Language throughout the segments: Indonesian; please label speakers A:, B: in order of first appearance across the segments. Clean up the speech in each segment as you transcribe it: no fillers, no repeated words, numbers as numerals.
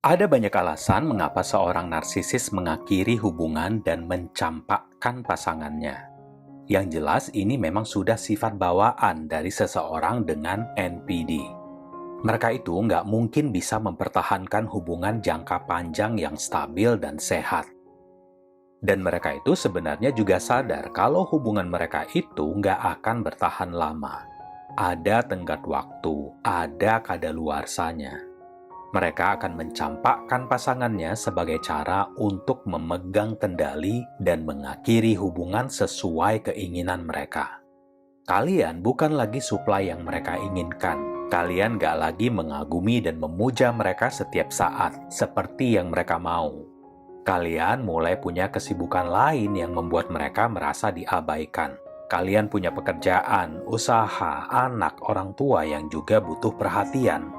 A: Ada banyak alasan mengapa seorang narsisis mengakhiri hubungan dan mencampakkan pasangannya. Yang jelas ini memang sudah sifat bawaan dari seseorang dengan NPD. Mereka itu nggak mungkin bisa mempertahankan hubungan jangka panjang yang stabil dan sehat. Dan mereka itu sebenarnya juga sadar kalau hubungan mereka itu nggak akan bertahan lama. Ada tenggat waktu, ada kadaluarsanya. Mereka akan mencampakkan pasangannya sebagai cara untuk memegang kendali dan mengakhiri hubungan sesuai keinginan mereka. Kalian bukan lagi suplai yang mereka inginkan. Kalian gak lagi mengagumi dan memuja mereka setiap saat, seperti yang mereka mau. Kalian mulai punya kesibukan lain yang membuat mereka merasa diabaikan. Kalian punya pekerjaan, usaha, anak, orang tua yang juga butuh perhatian.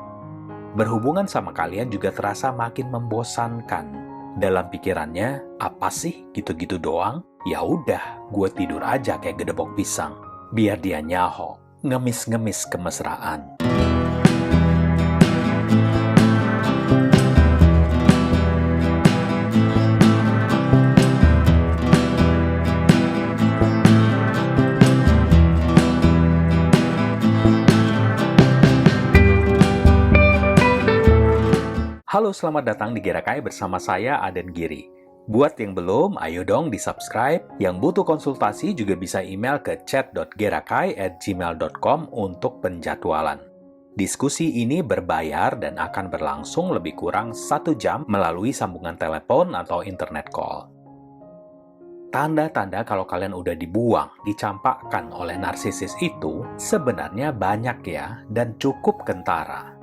A: Berhubungan sama kalian juga terasa makin membosankan. Dalam pikirannya, apa sih gitu-gitu doang? Ya udah, gue tidur aja kayak gedebok pisang. Biar dia nyaho, ngemis-ngemis kemesraan. Halo, selamat datang di Gerakai bersama saya, Aden Giri. Buat yang belum, ayo dong di-subscribe. Yang butuh konsultasi juga bisa email ke chat.gerakai@gmail.com untuk penjadwalan. Diskusi ini berbayar dan akan berlangsung lebih kurang 1 jam melalui sambungan telepon atau internet call. Tanda-tanda kalau kalian udah dibuang, dicampakkan oleh narsisis itu sebenarnya banyak ya, dan cukup kentara.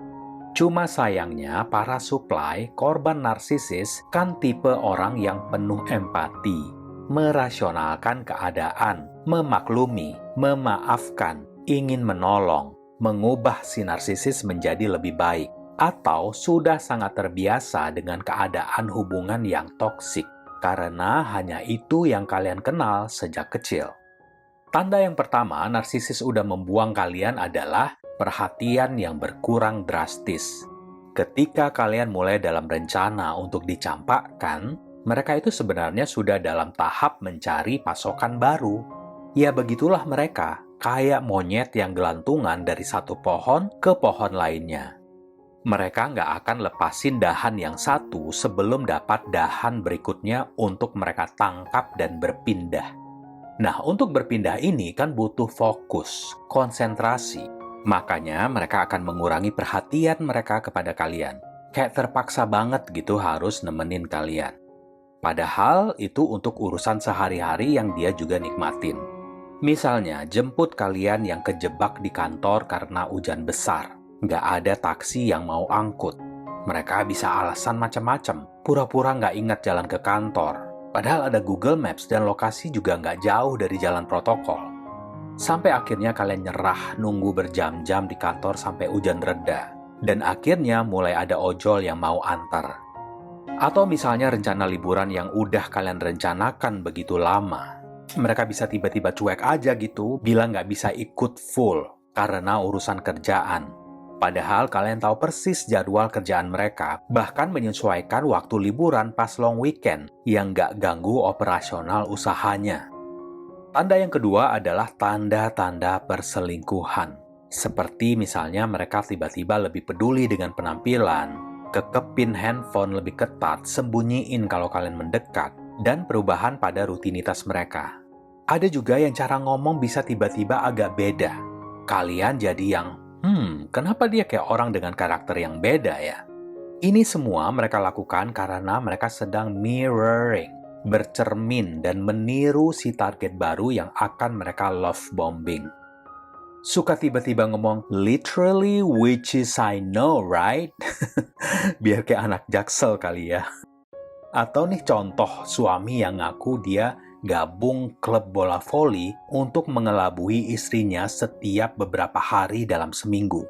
A: Cuma sayangnya, para supply korban narsisis kan tipe orang yang penuh empati, merasionalkan keadaan, memaklumi, memaafkan, ingin menolong, mengubah si narsisis menjadi lebih baik, atau sudah sangat terbiasa dengan keadaan hubungan yang toksik, karena hanya itu yang kalian kenal sejak kecil. Tanda yang pertama, narsisis udah membuang kalian adalah perhatian yang berkurang drastis. Ketika kalian mulai dalam rencana untuk dicampakkan, mereka itu sebenarnya sudah dalam tahap mencari pasokan baru. Ya begitulah mereka, kayak monyet yang gelantungan dari satu pohon ke pohon lainnya. Mereka nggak akan lepasin dahan yang satu sebelum dapat dahan berikutnya untuk mereka tangkap dan berpindah. Nah, untuk berpindah ini kan butuh fokus, konsentrasi. Makanya mereka akan mengurangi perhatian mereka kepada kalian. Kayak terpaksa banget gitu harus nemenin kalian. Padahal itu untuk urusan sehari-hari yang dia juga nikmatin. Misalnya, jemput kalian yang kejebak di kantor karena hujan besar. Nggak ada taksi yang mau angkut. Mereka bisa alasan macam-macam. Pura-pura nggak ingat jalan ke kantor. Padahal ada Google Maps dan lokasi juga nggak jauh dari jalan protokol. Sampai akhirnya kalian nyerah nunggu berjam-jam di kantor sampai hujan reda. Dan akhirnya mulai ada ojol yang mau antar. Atau misalnya rencana liburan yang udah kalian rencanakan begitu lama. Mereka bisa tiba-tiba cuek aja gitu, bilang nggak bisa ikut full karena urusan kerjaan. Padahal kalian tahu persis jadwal kerjaan mereka, bahkan menyesuaikan waktu liburan pas long weekend yang nggak ganggu operasional usahanya. Tanda yang kedua adalah tanda-tanda perselingkuhan. Seperti misalnya mereka tiba-tiba lebih peduli dengan penampilan, kekepin handphone lebih ketat, sembunyiin kalau kalian mendekat, dan perubahan pada rutinitas mereka. Ada juga yang cara ngomong bisa tiba-tiba agak beda. Kalian jadi yang kenapa dia kayak orang dengan karakter yang beda ya? Ini semua mereka lakukan karena mereka sedang mirroring, bercermin dan meniru si target baru yang akan mereka love bombing. Suka tiba-tiba ngomong, literally which is I know, right? Biar kayak anak Jaksel kali ya. Atau nih contoh suami yang ngaku dia gabung klub bola voli untuk mengelabui istrinya setiap beberapa hari dalam seminggu.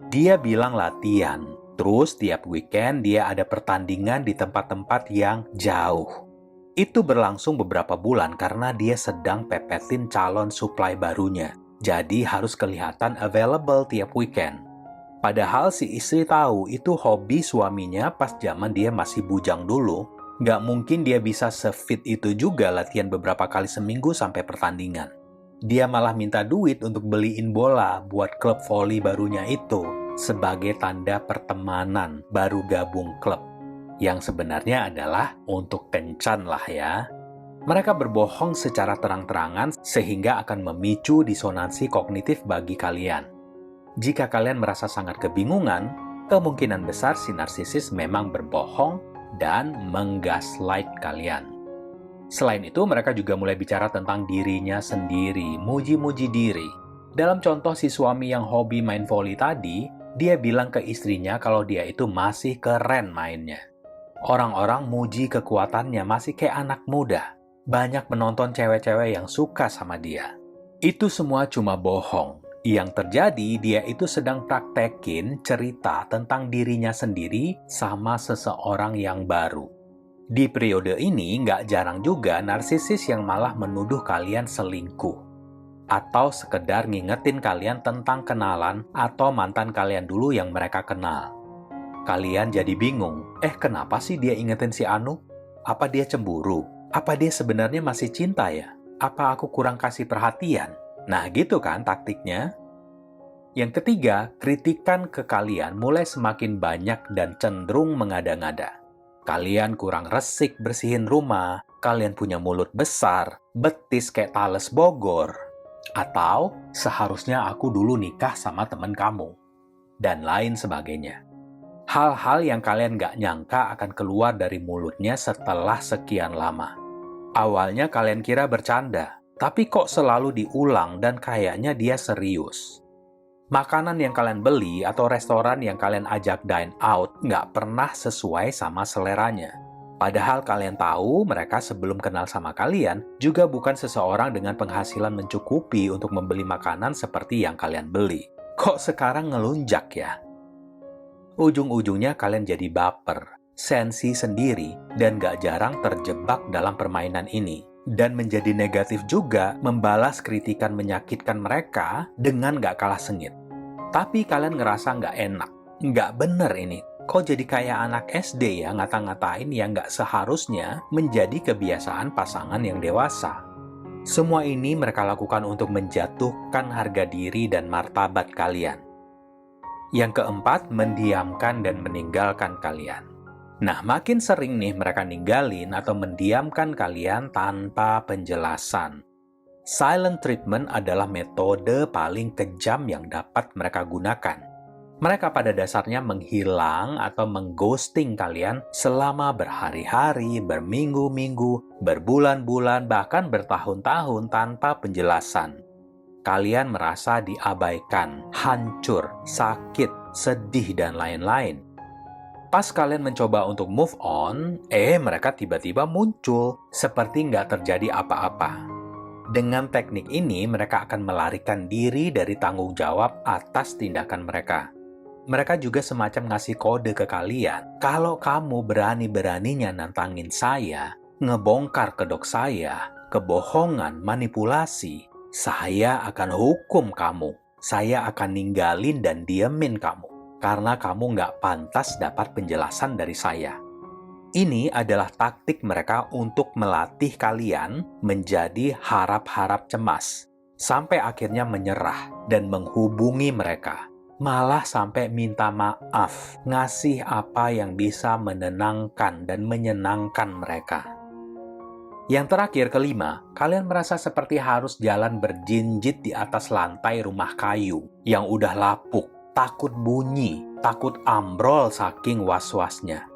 A: Dia bilang latihan, terus tiap weekend dia ada pertandingan di tempat-tempat yang jauh. Itu berlangsung beberapa bulan karena dia sedang pepetin calon supply barunya, jadi harus kelihatan available tiap weekend. Padahal si istri tahu itu hobi suaminya pas zaman dia masih bujang dulu. Nggak mungkin dia bisa se-fit itu juga latihan beberapa kali seminggu sampai pertandingan. Dia malah minta duit untuk beliin bola buat klub voli barunya itu sebagai tanda pertemanan baru gabung klub. Yang sebenarnya adalah untuk kencan lah ya. Mereka berbohong secara terang-terangan sehingga akan memicu disonansi kognitif bagi kalian. Jika kalian merasa sangat kebingungan, kemungkinan besar si narsisis memang berbohong dan menggaslight kalian. Selain itu, mereka juga mulai bicara tentang dirinya sendiri, muji-muji diri. Dalam contoh si suami yang hobi main voli tadi, dia bilang ke istrinya kalau dia itu masih keren mainnya. Orang-orang muji kekuatannya masih kayak anak muda. Banyak penonton cewek-cewek yang suka sama dia. Itu semua cuma bohong. Yang terjadi, dia itu sedang praktekin cerita tentang dirinya sendiri sama seseorang yang baru. Di periode ini, nggak jarang juga narsisis yang malah menuduh kalian selingkuh. Atau sekedar ngingetin kalian tentang kenalan atau mantan kalian dulu yang mereka kenal. Kalian jadi bingung, kenapa sih dia ingetin si Anu? Apa dia cemburu? Apa dia sebenarnya masih cinta ya? Apa aku kurang kasih perhatian? Nah gitu kan taktiknya. Yang ketiga, kritikan ke kalian mulai semakin banyak dan cenderung mengada-ngada. Kalian kurang resik bersihin rumah, kalian punya mulut besar, betis kayak Tales Bogor, atau seharusnya aku dulu nikah sama temen kamu, dan lain sebagainya. Hal-hal yang kalian gak nyangka akan keluar dari mulutnya setelah sekian lama. Awalnya kalian kira bercanda, tapi kok selalu diulang dan kayaknya dia serius. Makanan yang kalian beli atau restoran yang kalian ajak dine out nggak pernah sesuai sama seleranya. Padahal kalian tahu mereka sebelum kenal sama kalian juga bukan seseorang dengan penghasilan mencukupi untuk membeli makanan seperti yang kalian beli. Kok sekarang ngelunjak ya? Ujung-ujungnya kalian jadi baper, sensi sendiri, dan gak jarang terjebak dalam permainan ini. Dan menjadi negatif juga membalas kritikan menyakitkan mereka dengan gak kalah sengit. Tapi kalian ngerasa gak enak, gak bener ini. Kok jadi kayak anak SD ya ngata-ngatain yang gak seharusnya menjadi kebiasaan pasangan yang dewasa. Semua ini mereka lakukan untuk menjatuhkan harga diri dan martabat kalian. Yang keempat, mendiamkan dan meninggalkan kalian. Nah, makin sering nih mereka ninggalin atau mendiamkan kalian tanpa penjelasan. Silent treatment adalah metode paling kejam yang dapat mereka gunakan. Mereka pada dasarnya menghilang atau mengghosting kalian selama berhari-hari, berminggu-minggu, berbulan-bulan, bahkan bertahun-tahun tanpa penjelasan. Kalian merasa diabaikan, hancur, sakit, sedih, dan lain-lain. Pas kalian mencoba untuk move on, mereka tiba-tiba muncul, seperti nggak terjadi apa-apa. Dengan teknik ini, mereka akan melarikan diri dari tanggung jawab atas tindakan mereka. Mereka juga semacam ngasih kode ke kalian, kalau kamu berani-beraninya nantangin saya, ngebongkar kedok saya, kebohongan, manipulasi, saya akan hukum kamu. Saya akan ninggalin dan diemin kamu. Karena kamu nggak pantas dapat penjelasan dari saya. Ini adalah taktik mereka untuk melatih kalian menjadi harap-harap cemas. Sampai akhirnya menyerah dan menghubungi mereka. Malah sampai minta maaf, ngasih apa yang bisa menenangkan dan menyenangkan mereka. Yang terakhir, kelima, kalian merasa seperti harus jalan berjinjit di atas lantai rumah kayu yang udah lapuk, takut bunyi, takut ambrol saking was-wasnya.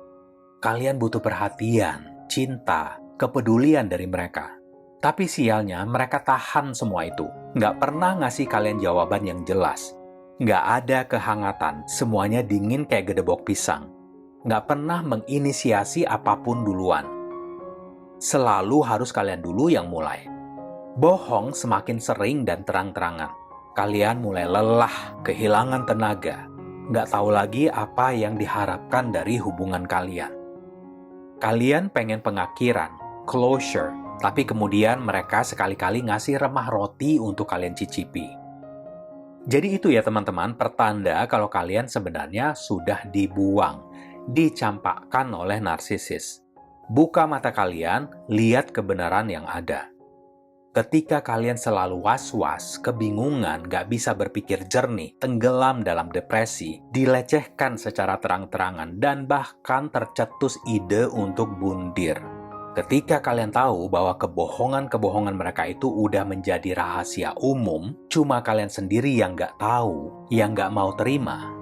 A: Kalian butuh perhatian, cinta, kepedulian dari mereka. Tapi sialnya, mereka tahan semua itu. Nggak pernah ngasih kalian jawaban yang jelas. Nggak ada kehangatan, semuanya dingin kayak gedebok pisang. Nggak pernah menginisiasi apapun duluan. Selalu harus kalian dulu yang mulai. Bohong semakin sering dan terang-terangan. Kalian mulai lelah, kehilangan tenaga. Nggak tahu lagi apa yang diharapkan dari hubungan kalian. Kalian pengen pengakhiran, closure, tapi kemudian mereka sekali-kali ngasih remah roti untuk kalian cicipi. Jadi itu ya teman-teman, pertanda kalau kalian sebenarnya sudah dibuang, dicampakkan oleh narsisis. Buka mata kalian, lihat kebenaran yang ada. Ketika kalian selalu was-was, kebingungan, gak bisa berpikir jernih, tenggelam dalam depresi, dilecehkan secara terang-terangan, dan bahkan tercetus ide untuk bundir. Ketika kalian tahu bahwa kebohongan-kebohongan mereka itu udah menjadi rahasia umum, cuma kalian sendiri yang gak tahu, yang gak mau terima.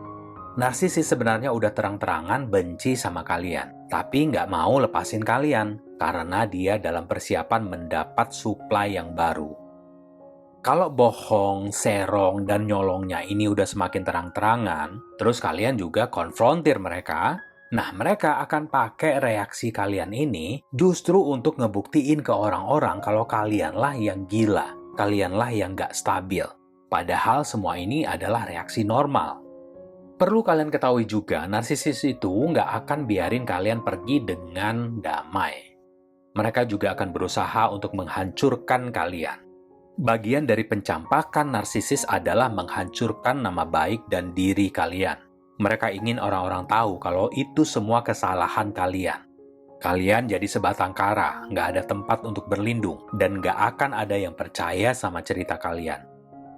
A: Narsisis sebenarnya udah terang-terangan benci sama kalian, tapi nggak mau lepasin kalian karena dia dalam persiapan mendapat suplai yang baru. Kalau bohong, serong, dan nyolongnya ini udah semakin terang-terangan, terus kalian juga konfrontir mereka, nah mereka akan pakai reaksi kalian ini justru untuk ngebuktiin ke orang-orang kalau kalianlah yang gila, kalianlah yang nggak stabil. Padahal semua ini adalah reaksi normal. Perlu kalian ketahui juga, narsisis itu nggak akan biarin kalian pergi dengan damai. Mereka juga akan berusaha untuk menghancurkan kalian. Bagian dari pencampakan narsisis adalah menghancurkan nama baik dan diri kalian. Mereka ingin orang-orang tahu kalau itu semua kesalahan kalian. Kalian jadi sebatang kara, nggak ada tempat untuk berlindung, dan nggak akan ada yang percaya sama cerita kalian.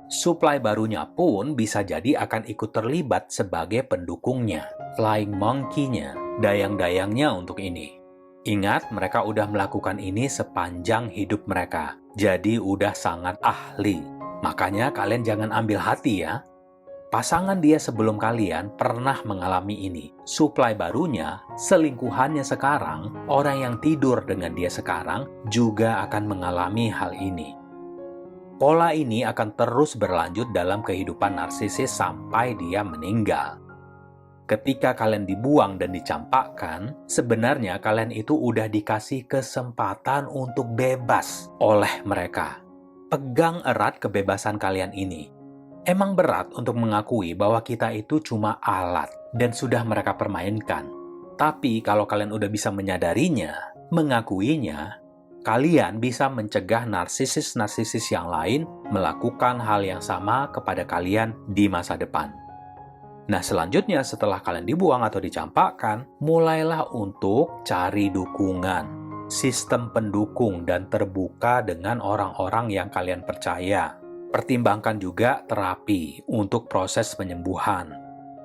A: Suplai barunya pun bisa jadi akan ikut terlibat sebagai pendukungnya, flying monkey-nya, dayang-dayangnya untuk ini. Ingat, mereka udah melakukan ini sepanjang hidup mereka, jadi udah sangat ahli. Makanya kalian jangan ambil hati ya. Pasangan dia sebelum kalian pernah mengalami ini. Suplai barunya, selingkuhannya sekarang, orang yang tidur dengan dia sekarang juga akan mengalami hal ini. Pola ini akan terus berlanjut dalam kehidupan narsisis sampai dia meninggal. Ketika kalian dibuang dan dicampakkan, sebenarnya kalian itu udah dikasih kesempatan untuk bebas oleh mereka. Pegang erat kebebasan kalian ini. Emang berat untuk mengakui bahwa kita itu cuma alat dan sudah mereka permainkan. Tapi kalau kalian udah bisa menyadarinya, mengakuinya, kalian bisa mencegah narsisis-narsisis yang lain melakukan hal yang sama kepada kalian di masa depan. Nah, selanjutnya setelah kalian dibuang atau dicampakkan, mulailah untuk cari dukungan, sistem pendukung dan terbuka dengan orang-orang yang kalian percaya. Pertimbangkan juga terapi untuk proses penyembuhan.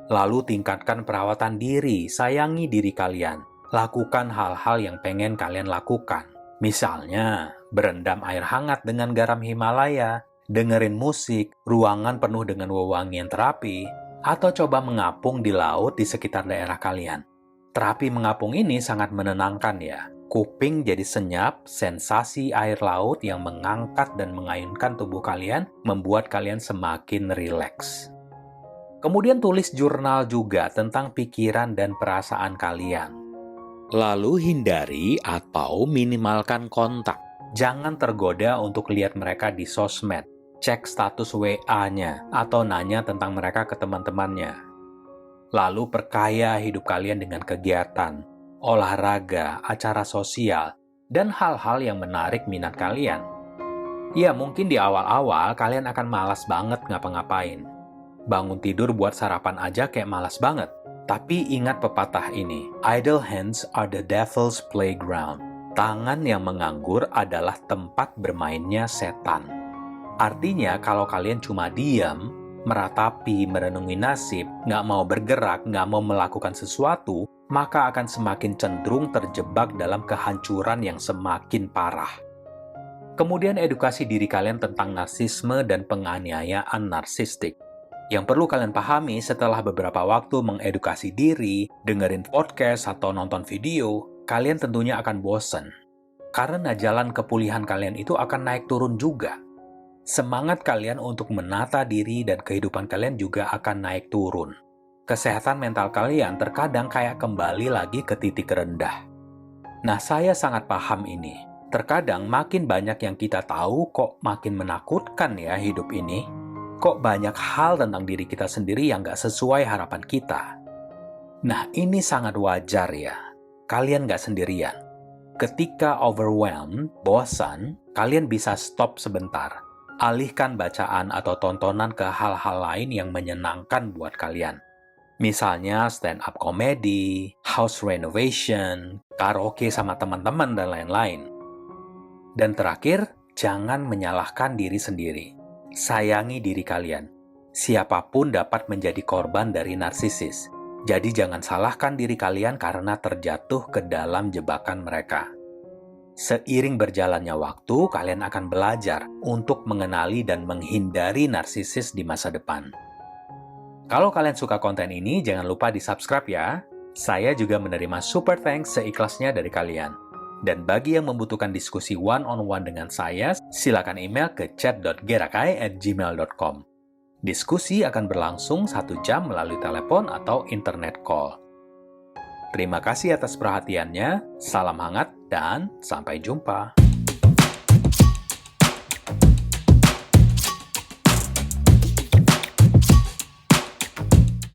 A: Lalu tingkatkan perawatan diri, sayangi diri kalian. Lakukan hal-hal yang pengen kalian lakukan. Misalnya, berendam air hangat dengan garam Himalaya, dengerin musik, ruangan penuh dengan wewangian terapi, atau coba mengapung di laut di sekitar daerah kalian. Terapi mengapung ini sangat menenangkan ya. Kuping jadi senyap, sensasi air laut yang mengangkat dan mengayunkan tubuh kalian membuat kalian semakin rileks. Kemudian tulis jurnal juga tentang pikiran dan perasaan kalian. Lalu hindari atau minimalkan kontak. Jangan tergoda untuk lihat mereka di sosmed, cek status WA-nya, atau nanya tentang mereka ke teman-temannya. Lalu perkaya hidup kalian dengan kegiatan, olahraga, acara sosial, dan hal-hal yang menarik minat kalian. Ya, mungkin di awal-awal kalian akan malas banget ngapa-ngapain. Bangun tidur buat sarapan aja kayak malas banget. Tapi ingat pepatah ini, idle hands are the devil's playground. Tangan yang menganggur adalah tempat bermainnya setan. Artinya kalau kalian cuma diam, meratapi, merenungi nasib, nggak mau bergerak, nggak mau melakukan sesuatu, maka akan semakin cenderung terjebak dalam kehancuran yang semakin parah. Kemudian edukasi diri kalian tentang narsisme dan penganiayaan narsistik. Yang perlu kalian pahami setelah beberapa waktu mengedukasi diri, dengerin podcast atau nonton video, kalian tentunya akan bosen. Karena jalan kepulihan kalian itu akan naik turun juga. Semangat kalian untuk menata diri dan kehidupan kalian juga akan naik turun. Kesehatan mental kalian terkadang kayak kembali lagi ke titik rendah. Nah, saya sangat paham ini. Terkadang makin banyak yang kita tahu kok makin menakutkan ya hidup ini. Kok banyak hal tentang diri kita sendiri yang gak sesuai harapan kita. Nah, ini sangat wajar ya. Kalian gak sendirian. Ketika overwhelmed, bosan, kalian bisa stop sebentar. Alihkan bacaan atau tontonan ke hal-hal lain yang menyenangkan buat kalian. Misalnya stand-up comedy, house renovation, karaoke sama teman-teman, dan lain-lain. Dan terakhir, jangan menyalahkan diri sendiri. Sayangi diri kalian. Siapapun dapat menjadi korban dari narsisis. Jadi jangan salahkan diri kalian karena terjatuh ke dalam jebakan mereka. Seiring berjalannya waktu, kalian akan belajar untuk mengenali dan menghindari narsisis di masa depan. Kalau kalian suka konten ini, jangan lupa di-subscribe ya. Saya juga menerima super thanks seikhlasnya dari kalian. Dan bagi yang membutuhkan diskusi one-on-one dengan saya, silakan email ke chat.gerakai@gmail.com. Diskusi akan berlangsung 1 jam melalui telepon atau internet call. Terima kasih atas perhatiannya, salam hangat, dan sampai jumpa.